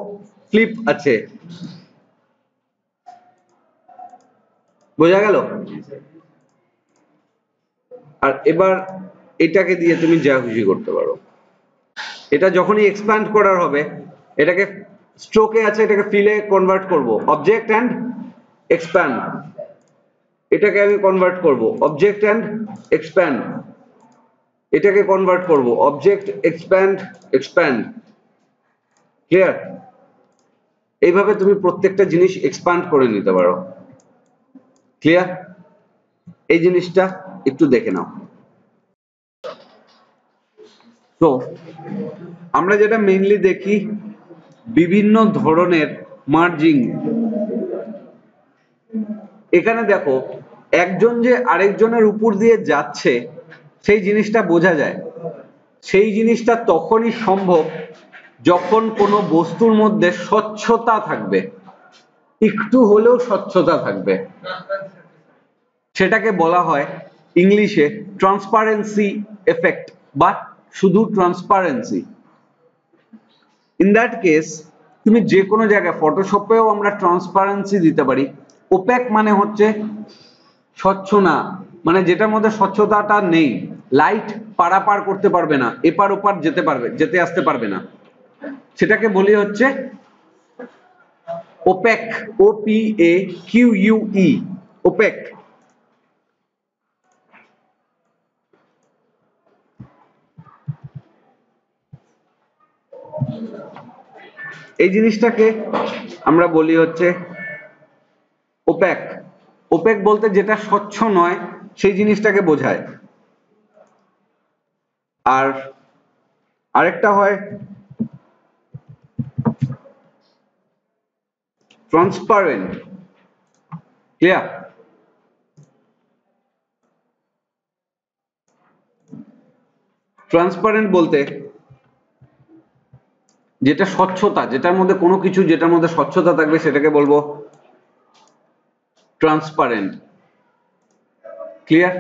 ফ্লিপ আছে, বোঝা গেল? আর এবার এটাকে দিয়ে তুমি যা খুশি করতে পারো। এটা যখনই এক্সপ্যান্ড করার হবে, এটাকে স্ট্রোকে আছে, এটাকে ফিলে কনভার্ট করব, অবজেক্ট এন্ড এক্সপ্যান্ড। এটাকে আমি কনভার্ট করব অবজেক্ট এন্ড এক্সপ্যান্ড, এটাকে কনভার্ট করব অবজেক্ট এক্সপ্যান্ড এক্সপ্যান্ড। ক্লিয়ার? এইভাবে তুমি প্রত্যেকটা জিনিস এক্সপ্যান্ড করে নিতে পারো। ক্লিয়ার? এই জিনিসটা একটু দেখে নাও। তো আমরা যেটা মেইনলি দেখি, বিভিন্ন ধরনের মার্জিং। এখানে দেখো একজন যে আরেকজনের উপর দিয়ে যাচ্ছে সেই জিনিসটা বোঝা যায়। সেই জিনিসটা তখনই সম্ভব যখন কোনো বস্তুর মধ্যে স্বচ্ছতা থাকবে, একটু হলেও স্বচ্ছতা থাকবে। সেটাকে বলা হয় ইংলিশে ট্রান্সপারেন্সি এফেক্ট বা শুধু ট্রান্সপারেন্সি। ইন দ্যাট কেস তুমি যে কোনো জায়গায়, ফটোশপেও আমরা ট্রান্সপারেন্সি দিতে পারি। ওপেক মানে হচ্ছে স্বচ্ছ না, মানে যেটার মধ্যে স্বচ্ছতাটা নেই, লাইট পারাপার করতে পারবে না, এপার ওপার যেতে পারবে, যেতে আসতে পারবে না, সেটাকে বলি হচ্ছে ওপেক, OPAQUE, ওপেক। এই জিনিসটাকে আমরা বলি হচ্ছে ওপেক। ওপেক বলতে যেটা স্বচ্ছ নয় সেই জিনিসটাকে বোঝায়। আর আরেকটা হয় ট্রান্সপারেন্ট। ক্লিয়ার? ট্রান্সপারেন্ট বলতে যেটা স্বচ্ছতা, যেটার মধ্যে কোনো কিছু, যেটার মধ্যে স্বচ্ছতা থাকবে সেটাকে বলবো transparent. Clear?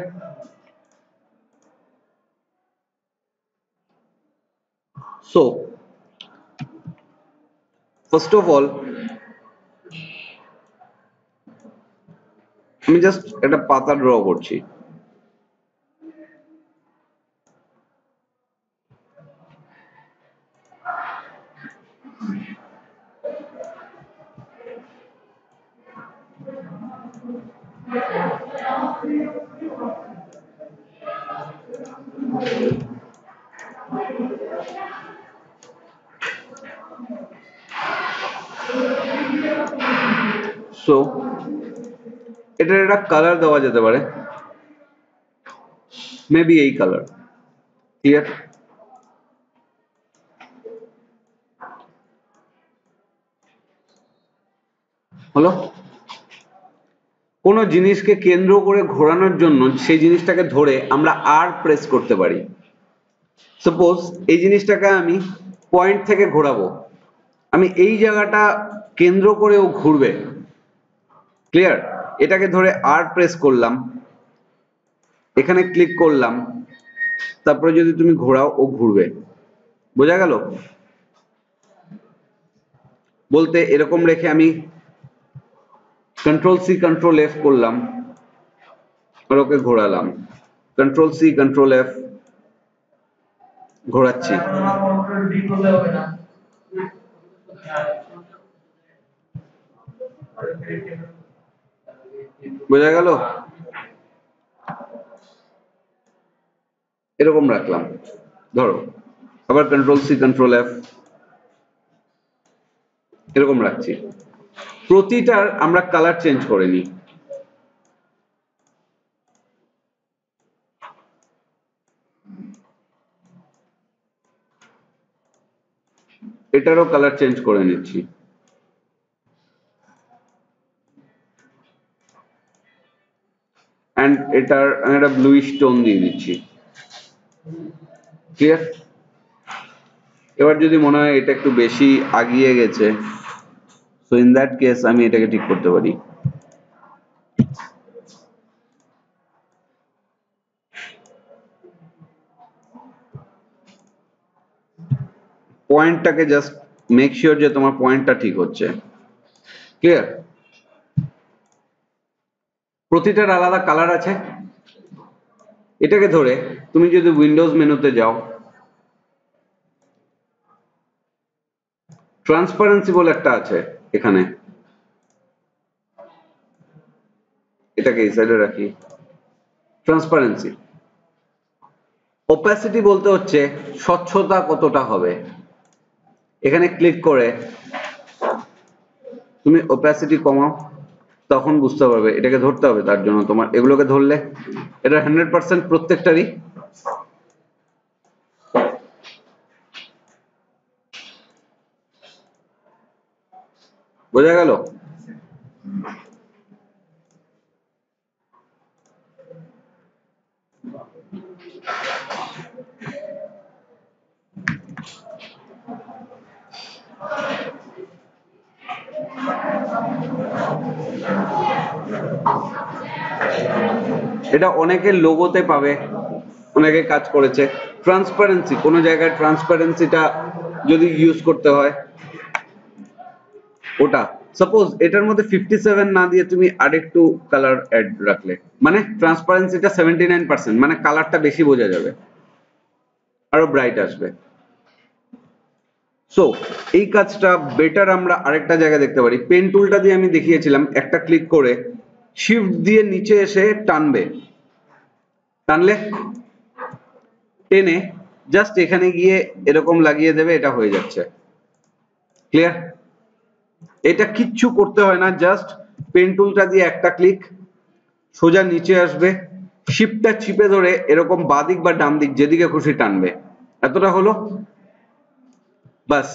So first of all আমি জাস্ট একটা পাতা ড্র করছি। সো এটার একটা কালার দেওয়া যেতে পারে, মেবি এই কালার। ক্লিয়ার? হলো? কোনো জিনিসকে কেন্দ্র করে ঘোরানোর জন্য সেই জিনিসটাকে ধরে আমরা আর প্রেস করতে পারি। সাপোজ এই জিনিসটাকে আমি পয়েন্ট থেকে ঘোরাবো, আমি এই জায়গাটা কেন্দ্র করে ও ঘুরবে। ক্লিয়ার? এটাকে ধরে আর প্রেস করলাম, এখানে ক্লিক করলাম, তারপরে যদি তুমি ঘোরাও ও ঘুরবে। বোঝা গেল? বলতে এরকম রেখে আমি কন্ট্রোল সি কন্ট্রোল এফ করলাম আর ওকে ঘোরালাম, কন্ট্রোল সি কন্ট্রোল এফ ঘোরাচ্ছি। বোঝা গেল? এরকম রাখলাম, ধরো আবার কন্ট্রোল সি কন্ট্রোল এফ এরকম রাখছি। প্রতিটার আমরা কালার চেঞ্জ করে নিই। এটারও কালার চেঞ্জ করে নিচ্ছি। এন্ড এটার একটা ব্লুইশ টোন দিয়ে দিচ্ছি। ক্লিয়ার? এবার যদি মনে হয় এটা একটু বেশি আগিয়ে গেছে, সো ইন দ্যাট কেস আমি এটাকে ঠিক করতে পারি। পয়েন্টটাকে জাস্ট মেক শিওর যে তোমার পয়েন্টটা ঠিক হচ্ছে। ক্লিয়ার? প্রতিটার আলাদা কালার আছে। এটাকে ধরে তুমি যদি উইন্ডোজ মেনুতে যাও, ট্রান্সপারেন্সি বলে একটা আছে এখানে, এটাকে এই সাইডে রাখি। ট্রান্সপারেন্সি, ওপাসিটি বলতে হচ্ছে স্বচ্ছতা কতটা হবে। এখানে ক্লিক করে তুমি ওপাসিটি কমাও, তখন বুঝতে পারবে। এটাকে ধরতে হবে, তার জন্য তোমার এগুলোকে ধরলে এটা 100% প্রত্যেকটারই বোঝা গেল। এটা অনেকের লোগোতে পাবে, অনেকে কাজ করেছে। ট্রান্সপারেন্সি, কোন জায়গায় ট্রান্সপারেন্সিটা যদি ইউজ করতে হয়, ওটা সাপোজ এটার মধ্যে 57 না দিয়ে তুমি আরেকটু কালার অ্যাড রাখলে, মানে ট্রান্সপারেন্সিটা 79%, মানে কালারটা বেশি বোঝা যাবে, আরো ব্রাইট আসবে। সো এই কাজটা বেটার আমরা আরেকটা জায়গায় দেখতে পারি। পেন টুলটা দিয়ে আমি দেখিয়েছিলাম, একটা ক্লিক করে শিফট দিয়ে নিচে এসে টানবে, টানলে টেনে জাস্ট এখানে গিয়ে এরকম লাগিয়ে দেবে, এটা হয়ে যাচ্ছে। ক্লিয়ার? এটা কিচ্ছু করতে হয় না, জাস্ট পেন টুলটা দিয়ে একটা ক্লিক, সোজা নিচে আসবে, শিফটটা চিপে ধরে এরকম বাদিক বা ডান দিক যেদিকে খুশি টানবে, এতটা হলো বাস।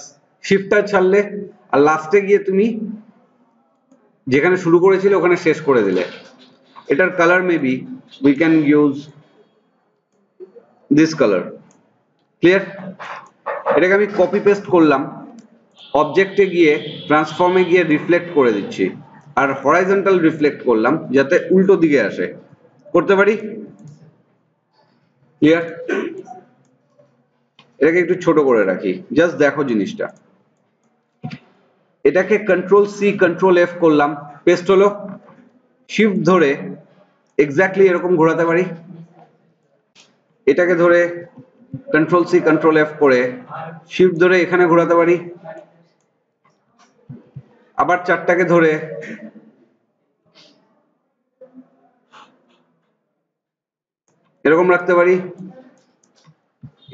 শিফটটা ছাড়লে আর লাস্টে গিয়ে তুমি যেখানে শুরু করেছিলে ওখানে শেষ করে দিলে। এটার colour maybe we can use this colour. Clear? এটাকে আমি কপি পেস্ট করলাম, অবজেক্টে গিয়ে ট্রান্সফর্মে গিয়ে রিফ্লেক্ট করে দিচ্ছি, আর হরাইজন্টাল রিফ্লেক্ট করলাম যাতে উল্টো দিকে আসে, করতে পারি। ক্লিয়ার? এটাকে একটু ছোট করে রাখি, জাস্ট দেখো জিনিসটা। এটাকে কন্ট্রোল সি কন্ট্রোল এফ করলাম, পেস্ট হলো। শিফট ধরে এক্স্যাক্টলি এরকম ঘোরাতে পারি। এটাকে ধরে কন্ট্রোল সি কন্ট্রোল এফ করে শিফট ধরে এখানে ঘোরাতে পারি। আবার চারটাকে ধরে এরকম রাখতে পারি।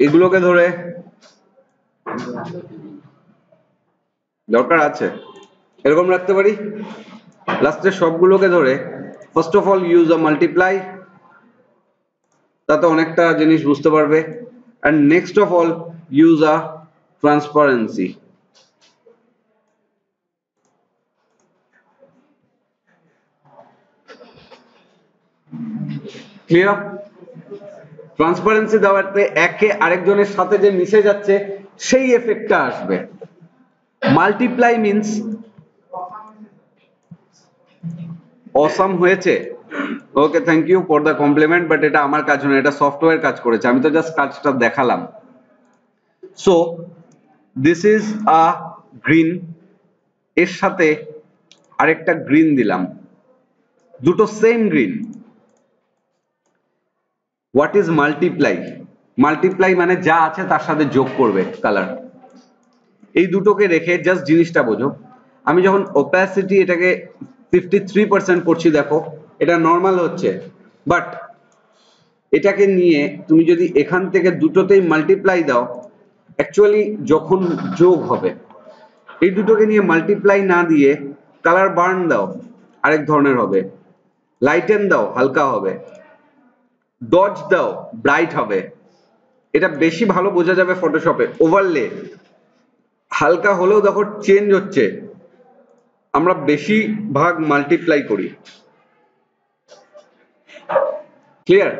এগুলোকে ধরে দরকার আছে এরকম রাখতে পারি। লাস্টে সবগুলোকে ধরে first of all use a multiply, তাতে অনেকটা জিনিস বুঝতে পারবে। and next of all use a transparency. clear? Transparency দেওয়াতে একে আরেকজনের সাথে যে মিশে যাচ্ছে সেই এফেক্টটা আসবে। মাল্টিপ্লাই মিন্স অসাম হয়েছে। Okay, thank you for the compliment, but এটা আমার কাজ নয়, এটা সফটওয়্যার কাজ করেছে, আমি তো জাস্ট কাজটা দেখালাম। So this is a green, এর সাথে আরেকটা গ্রিন দিলাম, দুটো same green. What is multiply? Multiply মানে যা আছে তার সাথে যোগ করবে কালার। এই দুটোকে রেখে জাস্ট জিনিসটা বোঝো। আমি যখন ওপাসিটি এটাকে 53% করছি, দেখো এটা নর্মাল হচ্ছে, বাট এটাকে নিয়ে তুমি যদি এখান থেকে দুটোতেই মাল্টিপ্লাই দাও, অ্যাকচুয়ালি যখন যোগ হবে, এই দুটোকে নিয়ে মাল্টিপ্লাই না দিয়ে কালার বার্ন দাও, আরেক ধরনের হবে। লাইটেন দাও, হালকা হবে। ডজ দাও, ব্রাইট হবে। এটা বেশি ভালো বোঝা যাবে ফটোশপে। ওভারলে, হালকা হলেও দেখো চেঞ্জ হচ্ছে, আমরা বেশিরভাগ মাল্টিপ্লাই করি। ক্লিয়ার?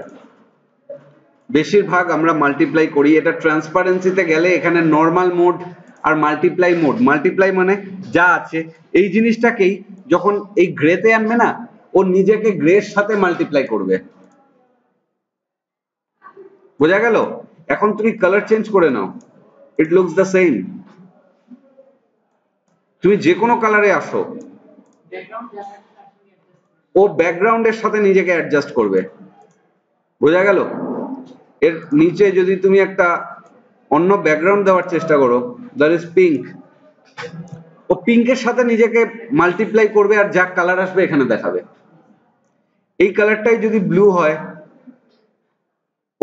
বেশিরভাগ আমরা মাল্টিপ্লাই করি। এটা ট্রান্সপারেন্সিতে গেলে এখানে নর্মাল মোড আর মাল্টিপ্লাই মোড। মাল্টিপ্লাই মানে যা আছে এই জিনিসটাকেই যখন এই গ্রেতে আনবে না, ও নিজেকে গ্রের সাথে মাল্টিপ্লাই করবে। বোঝা গেল? এখন তুমি কালার চেঞ্জ করে নাও, ইট লুকস দ্য সেম। তুমি যে কোনো কালারে আসো, ও ব্যাকগ্রাউন্ডের সাথে নিজেকে অ্যাডজাস্ট করবে। বোঝা গেল? এর নিচে যদি তুমি একটা অন্য ব্যাকগ্রাউন্ড দেওয়ার চেষ্টা করো, দ্যাট ইজ পিঙ্ক, ও পিঙ্কের সাথে নিজেকে মাল্টিপ্লাই করবে আর যা কালার আসবে এখানে দেখাবে। এই কালারটাই যদি ব্লু হয়,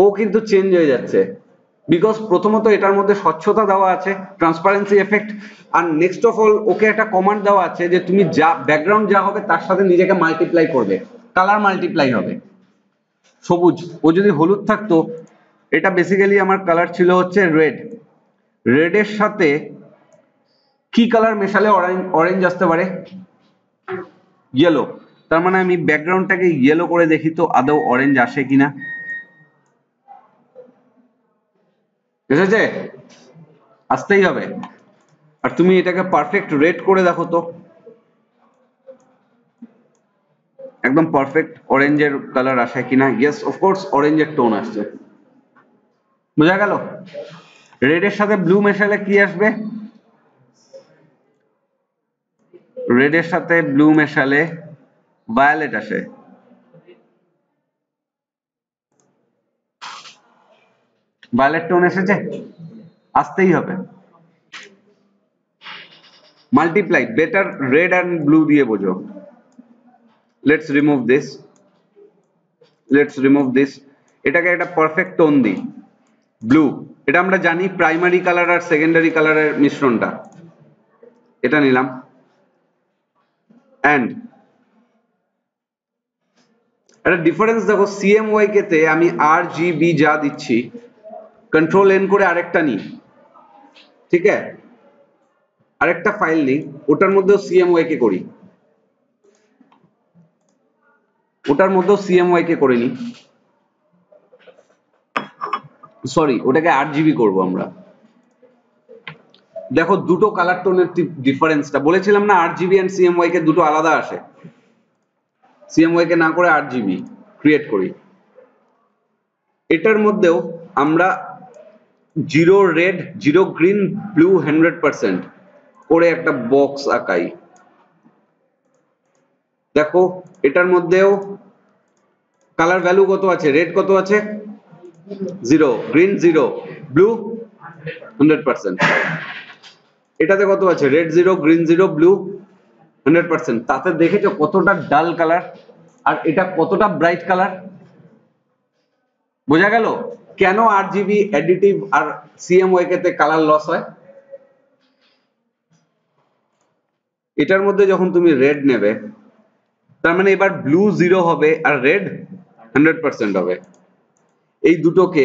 ও কিন্তু চেঞ্জ হয়ে যাচ্ছে, বিকজ প্রথমত এটার মধ্যে স্বচ্ছতা দেওয়া আছে, ট্রান্সপারেন্সি এফেক্ট, আর নেক্সট অফ অল ওকে একটা কমান্ড দেওয়া আছে যে তুমি যা ব্যাকগ্রাউন্ড যা হবে তার সাথে নিজেকে মাল্টিপ্লাই করবে, কালার মাল্টিপ্লাই হবে। সবুজ, ও যদি হলুদ থাকতো, এটা বেসিক্যালি আমার কালার ছিল হচ্ছে রেড, রেডের সাথে কি কালার মেশালে অরেঞ্জ আসতে পারে? ইয়েলো। তার মানে আমি ব্যাকগ্রাউন্ডটাকে ইয়েলো করে দেখি তো আদৌ অরেঞ্জ আসে কিনা। এসেছে? আসতেই হবে। আর তুমি এটাকে পারফেক্ট রেড করে দেখো তো, একদম পারফেক্ট অরেঞ্জের কালার আসে কিনা। ইয়েস, অফকোর্স অরেঞ্জের টোন আসছে। বোঝা গেল? রেডের সাথে ব্লু মেশালে কি আসবে? রেডের সাথে ব্লু মেশালে ভায়োলেট আসে। ভায়োলেট টোন এসেছে? আসতেই হবে। Multiply, better red and blue দিয়ে বোঝো। Let's remove this, let's remove this. এটাকে একটা পারফেক্ট টোন দিই, ব্লু। এটা আমরা জানি প্রাইমারি কালার আর সেকেন্ডারি কালারের মিশ্রণটা। এটা নিলাম, অ্যান্ড একটা ডিফারেন্স দেখো, সিএমওয়াইকে তে আমি আর জি বি যা দিচ্ছি, কন্ট্রোল এন করে আরেকটা নিই, ঠিক আছে, আরেকটা ফাইল নিই, ওটার মধ্যেও সিএমওয়াইকে করি, ওটার মধ্যেও সিএমওয়াইকে করে নিই, সরি ওটাকে আরজিবি করবো আমরা। দেখো দুটো কালার টোনের ডিফারেন্সটা, বলেছিলাম না আরজিবি এন্ড সিএমওয়াই কে দুটো আলাদা আসে, সিএমওয়াই কে না করে আরজিবি ক্রিয়েট করি। এটার মধ্যেও আমরা zero red, zero green, blue 100% করে একটা বক্স আঁকাই। দেখো এটার মধ্যেও কালার ভ্যালু কত আছে? রেড কত আছে? 0, গ্রিন 0, ব্লু 100%। এটাতে কত আছে? Red 0, green 0, blue 100%। তাতে দেখেছো কতটা ডাল কালার আর এটা কতটা ব্রাইট কালার। বোঝা গেল কেন আরজিবি অ্যাডিটিভ আর সিএমওয়াই তে কালার লস হয়? এটার মধ্যে যখন তুমি রেড নেবে, তার মানে এবার ব্লু 0 হবে আর রেড 100% হবে। এই দুটোকে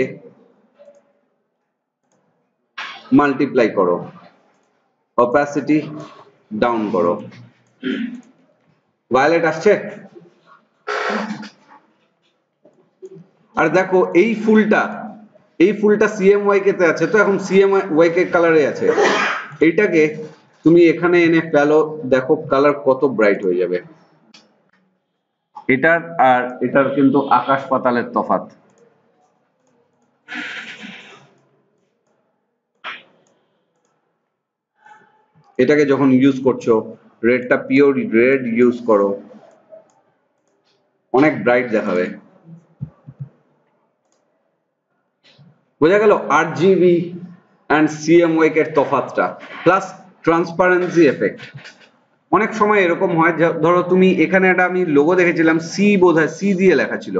মাল্টিপ্লাই করো, অপাসিটি ডাউন করো, ভায়োলেট আসছে। আর দেখো এই ফুলটা সিএমওয়াই কে তে আছে, তো এখন সিএমওয়াই কে কালারে আছে। এইটাকে তুমি এখানে এনে ফেলো, দেখো কালার কত ব্রাইট হয়ে যাবে। এটার আর এটার কিন্তু আকাশ পাতালের তফাৎ। এটাকে যখন ইউজ করছো, রেডটা পিওর রেড ইউজ করো, অনেক ব্রাইট দেখাবে। বোঝা গেল আরজিবি এন্ড সিএমওয়াই এর তফাৎটা, প্লাস ট্রান্সপারেন্সি এফেক্ট। অনেক সময় এরকম হয়, ধরো তুমি এখানে একটা আমি লোগো দেখেছিলাম, সি বোধহয় সি দিয়ে লেখা ছিল,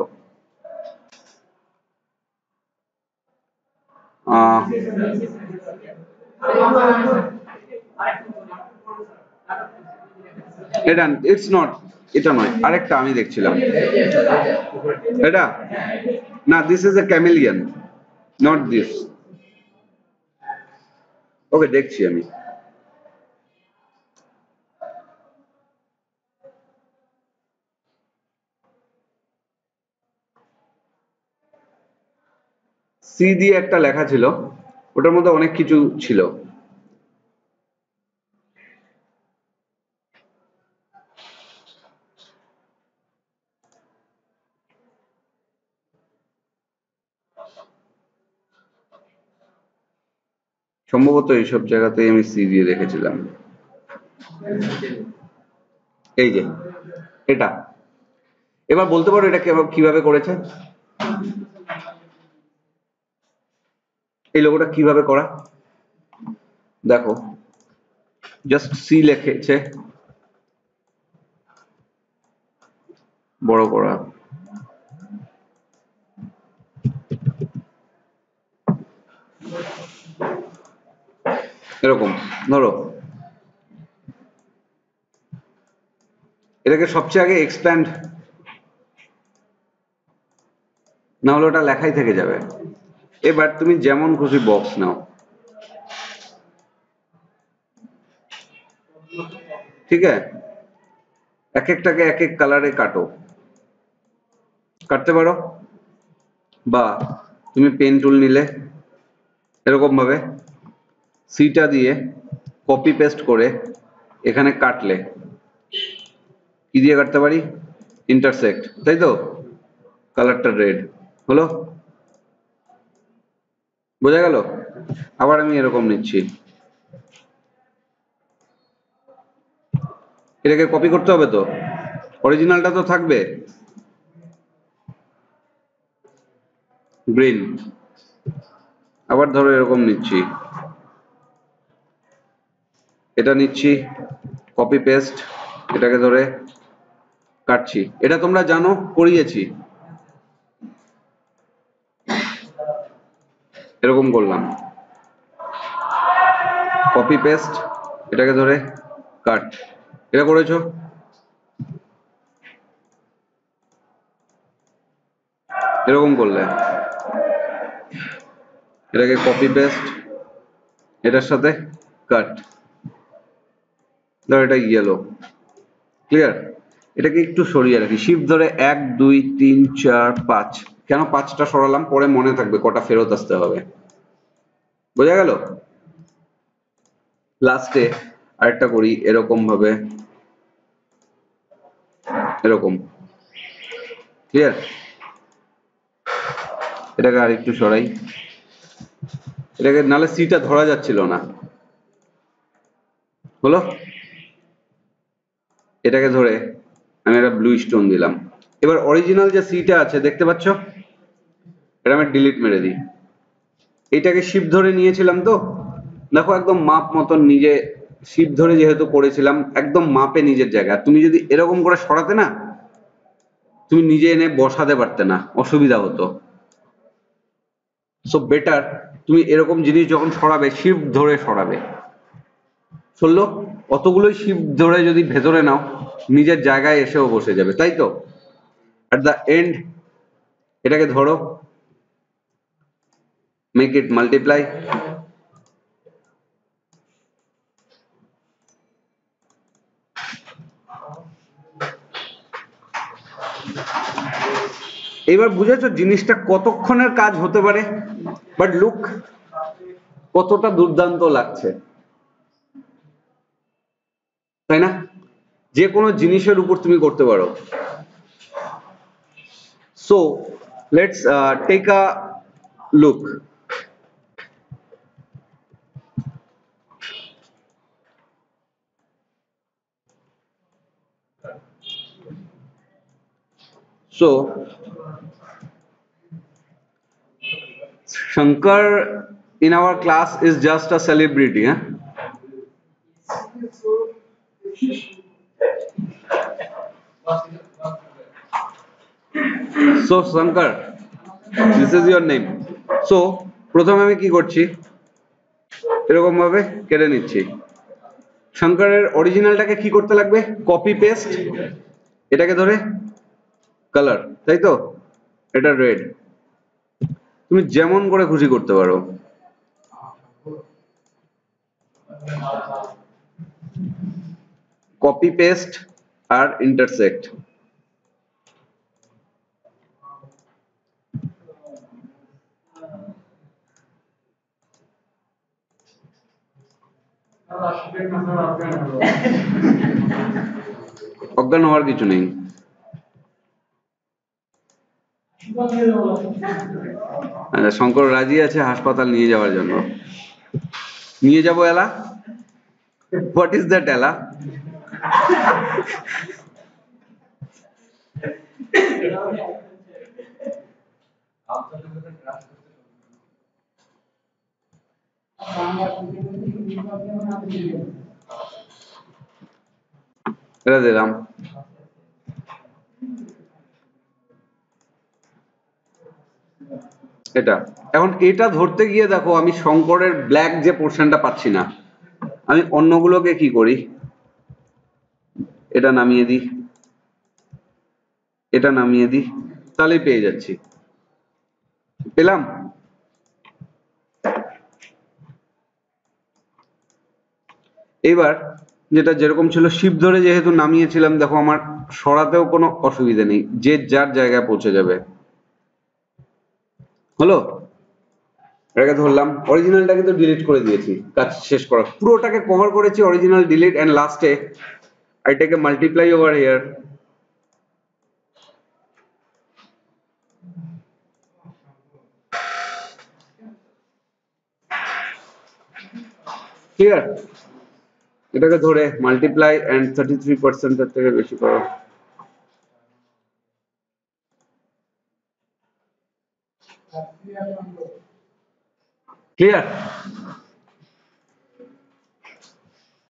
এটা ইটস নট, এটা নয়, আরেকটা আমি দেখছিলাম। এটা না, this is a chameleon, not this. ওকে দেখছি আমি। সি দিয়ে একটা লেখা ছিল, ওটার মধ্যে অনেক কিছু ছিল। সম্ভবত এইসব জায়গাতেই আমি সি দিয়ে রেখেছিলাম। এই যে এটা, এবার বলতে পারো এটা কিভাবে করেছে? এই লোগোটা কিভাবে করা? দেখো, জাস্ট সি লিখেছে, বড় করা, এরকম ধরো, এটাকে সবচেয়ে আগে এক্সপ্যান্ড, না হলে ওটা লেখাই থেকে যাবে। এবার তুমি যেমন খুশি বক্স নাও, ঠিক আছে, এক একটাকে এক এক কালারে কাটো, কাটতে পারো, বা তুমি পেন টুল নিলে এরকম ভাবে সিটা দিয়ে কপি পেস্ট করে এখানে কাটলে, কি দিয়ে কাটতে পারি? ইন্টারসেক্ট, তাই তো, কালারটা রেড হলো, বোঝা গেল? আবার আমি এরকম নিচ্ছি, এটাকে কপি করতে হবে তো, অরিজিনালটা তো থাকবে, গ্রিন। আবার ধরো এরকম নিচ্ছি, এটা নিচ্ছি, কপি পেস্ট, এটাকে ধরে কাটছি, এটা তোমরা জানো, করিয়েছি, এরকম করলাম, কপি পেস্ট, এটাকে ধরে কাট, এটা করেছো, এরকম করলে, এটাকে কপি পেস্ট, এটার সাথে কাট, ধরো এটা ইয়েলো, ক্লিয়ার? এটাকে একটু সরিয়ে রাখি, শিফট ধরে 1 2 3 4 5, কেন 5টা সরালাম পরে মনে থাকবে কটা ফেরত আসতে হবে, বোঝা গেল? লাস্টে আরেকটা করি এরকম ভাবে, এরকম, ক্লিয়ার? এটাকে আর একটু সরাই, এটাকে, নালে সিটা ধরা যাচ্ছিল না, হলো? এটাকে ধরে আমি একটা ব্লু স্টোন দিলাম, এবার অরিজিনাল যে সিটা আছে দেখতে পাচ্ছ, এটা আমি ডিলিট মেরে দিই, এটাকে শিফট ধরে নিয়েছিলাম তো, দেখো একদম মাপ মতন নিজে, শিফট ধরে যেহেতু করেছিলাম একদম মাপে নিজের জায়গা, তুমি যদি এরকম করে সরাতে না, তুমি নিজে এনে বসাতে পারতে না, অসুবিধা হতো। সো বেটার তুমি এরকম জিনিস যখন সরাবে শিফট ধরে সরাবে, শুনলো? অতগুলোই শিফট ধরে যদি ভেতরে নাও, নিজের জায়গায় এসেও বসে যাবে, তাই তো? অ্যাট দ্য এন্ড এটাকে ধরো, মেক ইট মাল্টিপ্লাই, এবার বুঝেছো জিনিসটা কতক্ষণের কাজ হতে পারে? বাট লুক, কতটা দুর্দান্ত লাগছে, তাই না? যে কোনো জিনিসের উপর তুমি করতে পারো। So let's take a look. So Shankar in our class is just a celebrity, huh? So Shankar, this is your name. So প্রথমে আমি কি করছি, এরকম ভাবে কেটে নিচ্ছি, শঙ্করের অরিজিনালটাকে কি করতে লাগবে? কপি পেস্ট, এটাকে ধরে কালার, তাই তো, এটা রেড, তুমি যেমন করে খুশি করতে পারো, কপি পেস্ট আর ইন্টারসেক্ট, অজ্ঞান হওয়ার কিছু নেই। আচ্ছা, শঙ্কর রাজি আছে হাসপাতাল নিয়ে যাওয়ার জন্য। নিয়ে যাবো এলা? হোয়াট ইজ দ্যাট এলা? এটা দিলাম। এটা এখন এটা ধরতে গিয়ে দেখো আমি শঙ্করের ব্ল্যাক যে পোর্শনটা পাচ্ছি না, আমি অন্যগুলোকে কি করি, এটা নামিয়ে দিই, এটা নামিয়ে দিই, তাহলেই পেয়ে যাচ্ছি। পেলাম? এবার যেটা যেরকম ছিল শিপ ধরে যেহেতু নামিয়েছিলাম, দেখো আমার সরাতেও কোনো অসুবিধা নেই, যে যার জায়গায় পৌঁছে যাবে। হলো? এটাকে ধরলাম, অরিজিনালটা কিন্তু ডিলিট করে দিয়েছি কাজ শেষ করা, পুরোটাকে কভার করেছি অরিজিনাল ডিলিট, এন্ড লাস্টে I take a multiply over here. Clear? এটাকে ধরে মাল্টিপ্লাই এন্ড 33% এর থেকে বেশি করো। ক্লিয়ার?